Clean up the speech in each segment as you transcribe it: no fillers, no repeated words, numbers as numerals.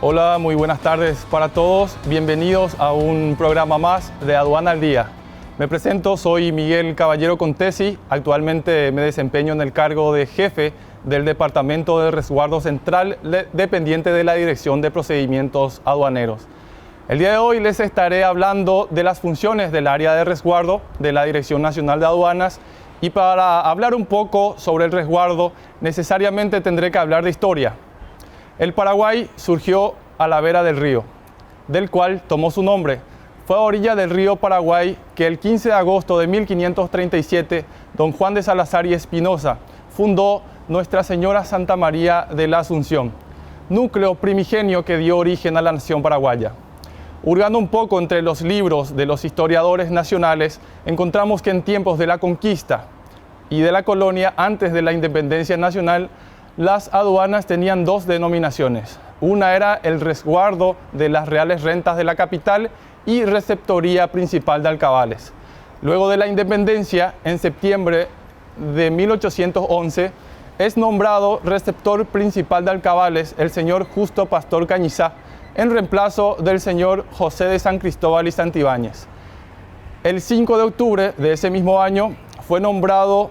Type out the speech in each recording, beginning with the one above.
Hola, muy buenas tardes para todos. Bienvenidos a un programa más de Aduana al Día. Me presento, soy Miguel Caballero Contesi. Actualmente me desempeño en el cargo de jefe del Departamento de Resguardo Central, dependiente de la Dirección de Procedimientos Aduaneros. El día de hoy les estaré hablando de las funciones del área de resguardo de la Dirección Nacional de Aduanas, y para hablar un poco sobre el resguardo necesariamente tendré que hablar de historia. El Paraguay surgió a la vera del río, del cual tomó su nombre. Fue a orilla del río Paraguay que el 15 de agosto de 1537, don Juan de Salazar y Espinosa fundó Nuestra Señora Santa María de la Asunción, núcleo primigenio que dio origen a la nación paraguaya. Hurgando un poco entre los libros de los historiadores nacionales, encontramos que en tiempos de la conquista y de la colonia, antes de la independencia nacional, las aduanas tenían dos denominaciones. Una era el resguardo de las reales rentas de la capital y receptoría principal de alcabales. Luego de la independencia, en septiembre de 1811, es nombrado receptor principal de alcabales el señor Justo Pastor Cañizá, en reemplazo del señor José de San Cristóbal y Santibáñez. El 5 de octubre de ese mismo año fue nombrado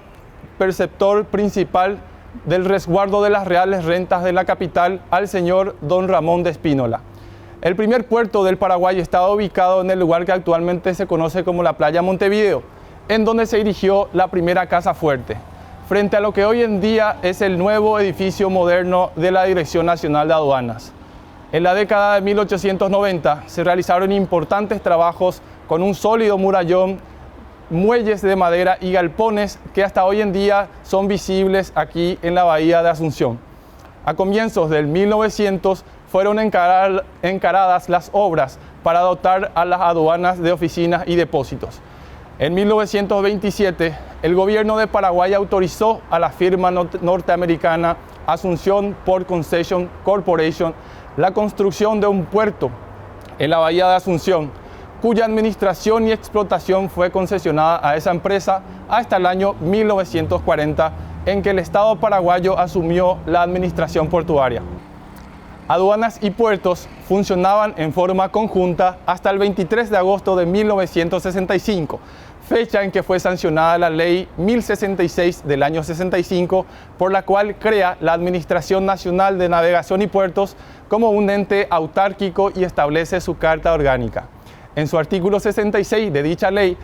preceptor principal del resguardo de las reales rentas de la capital al señor don Ramón de Espínola. El primer puerto del Paraguay estaba ubicado en el lugar que actualmente se conoce como la playa Montevideo, en donde se erigió la primera casa fuerte, frente a lo que hoy en día es el nuevo edificio moderno de la Dirección Nacional de Aduanas. En la década de 1890 se realizaron importantes trabajos con un sólido murallón, muelles de madera y galpones que hasta hoy en día son visibles aquí en la bahía de Asunción. A comienzos del 1900 fueron encaradas las obras para dotar a las aduanas de oficinas y depósitos. En 1927, el gobierno de Paraguay autorizó a la firma norteamericana Asunción Port Concession Corporation la construcción de un puerto en la bahía de Asunción, cuya administración y explotación fue concesionada a esa empresa hasta el año 1940, en que el Estado paraguayo asumió la administración portuaria. Aduanas y puertos funcionaban en forma conjunta hasta el 23 de agosto de 1965, fecha en que fue sancionada la Ley 1066 del año 65, por la cual crea la Administración Nacional de Navegación y Puertos como un ente autárquico y establece su Carta Orgánica. En su artículo 66 de dicha ley,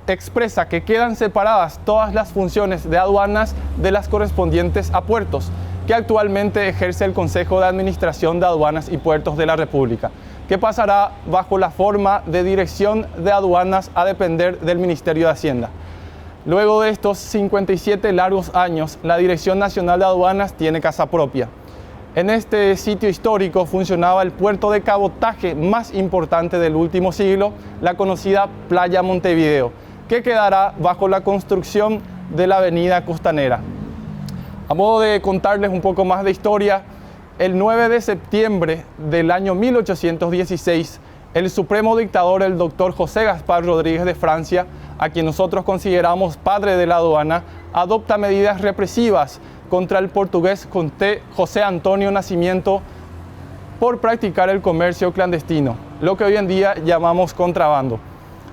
expresa que quedan separadas todas las funciones de aduanas de las correspondientes a puertos, que actualmente ejerce el Consejo de Administración de Aduanas y Puertos de la República, que pasará bajo la forma de Dirección de Aduanas a depender del Ministerio de Hacienda. Luego de estos 57 largos años, la Dirección Nacional de Aduanas tiene casa propia. En este sitio histórico funcionaba el puerto de cabotaje más importante del último siglo, la conocida Playa Montevideo, que quedará bajo la construcción de la avenida Costanera. A modo de contarles un poco más de historia, el 9 de septiembre del año 1816, el supremo dictador, el doctor José Gaspar Rodríguez de Francia, a quien nosotros consideramos padre de la aduana, adopta medidas represivas contra el portugués José Antonio Nascimento por practicar el comercio clandestino, lo que hoy en día llamamos contrabando,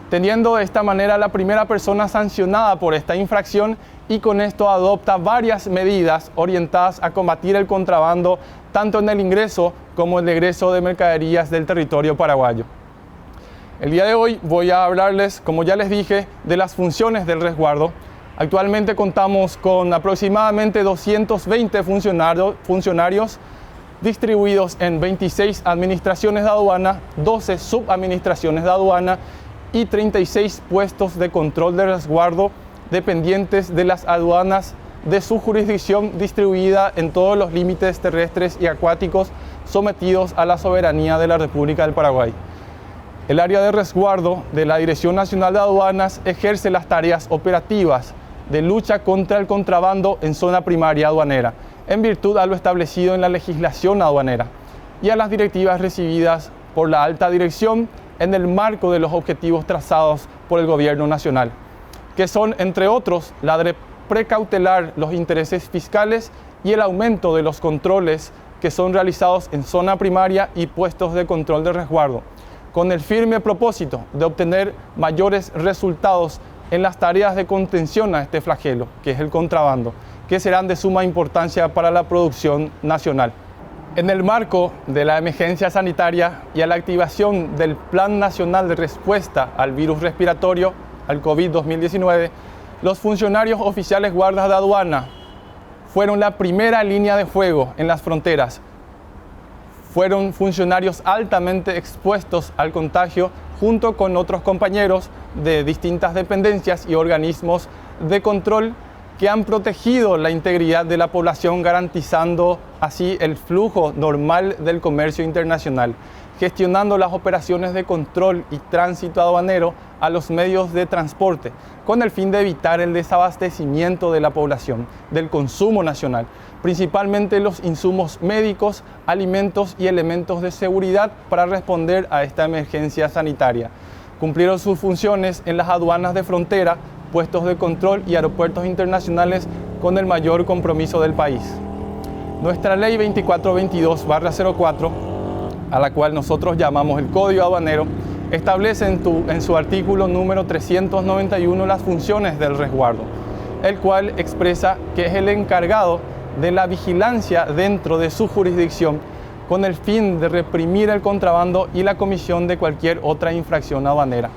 teniendo de esta manera la primera persona sancionada por esta infracción, y con esto adopta varias medidas orientadas a combatir el contrabando tanto en el ingreso como en el egreso de mercaderías del territorio paraguayo. El día de hoy voy a hablarles, como ya les dije, de las funciones del resguardo. Actualmente contamos con aproximadamente 220 funcionarios distribuidos en 26 administraciones de aduana, 12 subadministraciones de aduana y 36 puestos de control de resguardo dependientes de las aduanas de su jurisdicción, distribuida en todos los límites terrestres y acuáticos sometidos a la soberanía de la República del Paraguay. El área de resguardo de la Dirección Nacional de Aduanas ejerce las tareas operativas de lucha contra el contrabando en zona primaria aduanera, en virtud a lo establecido en la legislación aduanera y a las directivas recibidas por la alta dirección en el marco de los objetivos trazados por el Gobierno Nacional, que son, entre otros, la de precautelar los intereses fiscales y el aumento de los controles que son realizados en zona primaria y puestos de control de resguardo, con el firme propósito de obtener mayores resultados en las tareas de contención a este flagelo, que es el contrabando, que serán de suma importancia para la producción nacional. En el marco de la emergencia sanitaria y a la activación del Plan Nacional de Respuesta al Virus Respiratorio, al COVID-2019, los funcionarios oficiales guardas de aduana fueron la primera línea de fuego en las fronteras. Fueron funcionarios altamente expuestos al contagio junto con otros compañeros de distintas dependencias y organismos de control que han protegido la integridad de la población, garantizando así el flujo normal del comercio internacional, gestionando las operaciones de control y tránsito aduanero a los medios de transporte, con el fin de evitar el desabastecimiento de la población, del consumo nacional, principalmente los insumos médicos, alimentos y elementos de seguridad para responder a esta emergencia sanitaria. Cumplieron sus funciones en las aduanas de frontera, puestos de control y aeropuertos internacionales con el mayor compromiso del país. Nuestra ley 2422/04, a la cual nosotros llamamos el Código Aduanero, establece en su artículo número 391 las funciones del resguardo, el cual expresa que es el encargado de la vigilancia dentro de su jurisdicción con el fin de reprimir el contrabando y la comisión de cualquier otra infracción aduanera.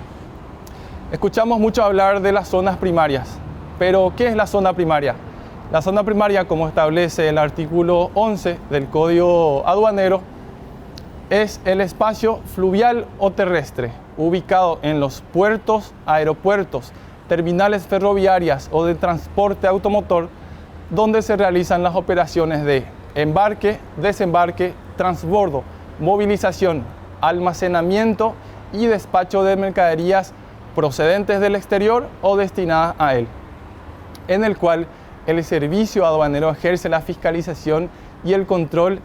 Escuchamos mucho hablar de las zonas primarias, pero ¿qué es la zona primaria? La zona primaria, como establece el artículo 11 del Código Aduanero, es el espacio fluvial o terrestre, ubicado en los puertos, aeropuertos, terminales ferroviarias o de transporte automotor, donde se realizan las operaciones de embarque, desembarque, transbordo, movilización, almacenamiento y despacho de mercaderías procedentes del exterior o destinadas a él, en el cual el servicio aduanero ejerce la fiscalización y el control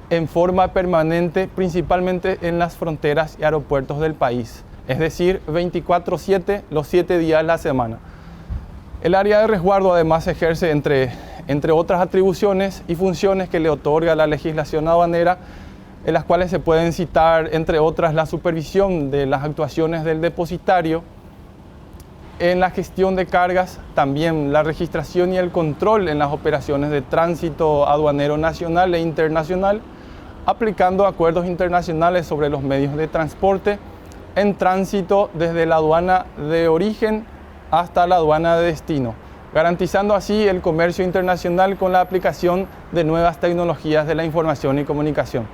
en forma permanente, principalmente en las fronteras y aeropuertos del país, es decir, 24/7, los 7 días de la semana. El área de resguardo además ejerce, entre otras atribuciones y funciones que le otorga la legislación aduanera, en las cuales se pueden citar, entre otras, la supervisión de las actuaciones del depositario, en la gestión de cargas, también la registración y el control en las operaciones de tránsito aduanero nacional e internacional, aplicando acuerdos internacionales sobre los medios de transporte en tránsito desde la aduana de origen hasta la aduana de destino, garantizando así el comercio internacional con la aplicación de nuevas tecnologías de la información y comunicación.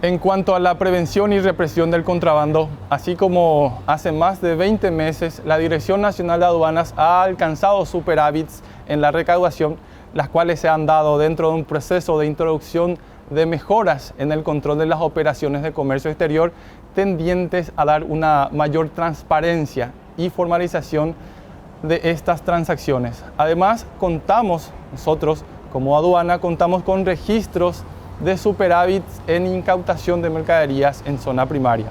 En cuanto a la prevención y represión del contrabando, así como hace más de 20 meses, la Dirección Nacional de Aduanas ha alcanzado superávits en la recaudación, las cuales se han dado dentro de un proceso de introducción de mejoras en el control de las operaciones de comercio exterior, tendientes a dar una mayor transparencia y formalización de estas transacciones. Además, nosotros como aduana, contamos con registros de superávits en incautación de mercaderías en zona primaria,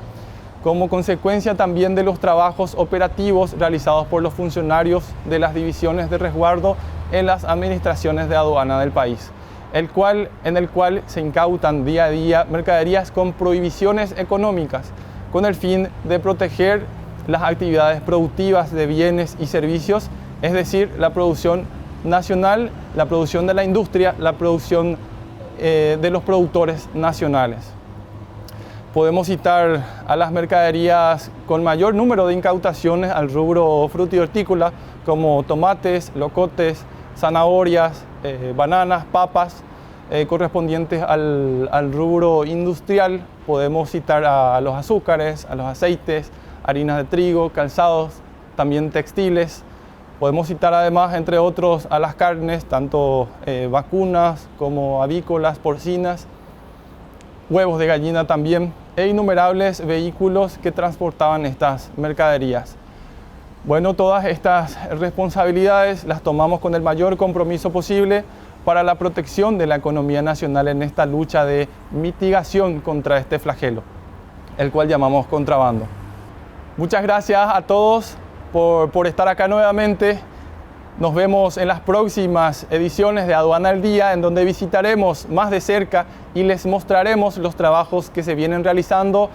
como consecuencia también de los trabajos operativos realizados por los funcionarios de las divisiones de resguardo en las administraciones de aduana del país, en el cual se incautan día a día mercaderías con prohibiciones económicas, con el fin de proteger las actividades productivas de bienes y servicios, es decir, la producción nacional, la producción de la industria, la producción de los productores nacionales. Podemos citar a las mercaderías con mayor número de incautaciones al rubro fruti-hortícola, como tomates, locotes, zanahorias, bananas, papas, correspondientes al rubro industrial. Podemos citar a los azúcares, a los aceites, harinas de trigo, calzados, también textiles. Podemos citar además, entre otros, a las carnes, tanto vacunas como avícolas, porcinas, huevos de gallina también, e innumerables vehículos que transportaban estas mercaderías. Bueno, todas estas responsabilidades las tomamos con el mayor compromiso posible para la protección de la economía nacional en esta lucha de mitigación contra este flagelo, el cual llamamos contrabando. Muchas gracias a todos por estar acá nuevamente Nos vemos en las próximas ediciones de Aduana al Día, en donde visitaremos más de cerca y les mostraremos los trabajos que se vienen realizando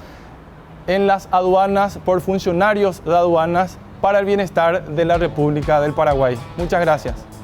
en las aduanas por funcionarios de aduanas para el bienestar de la República del Paraguay. Muchas gracias.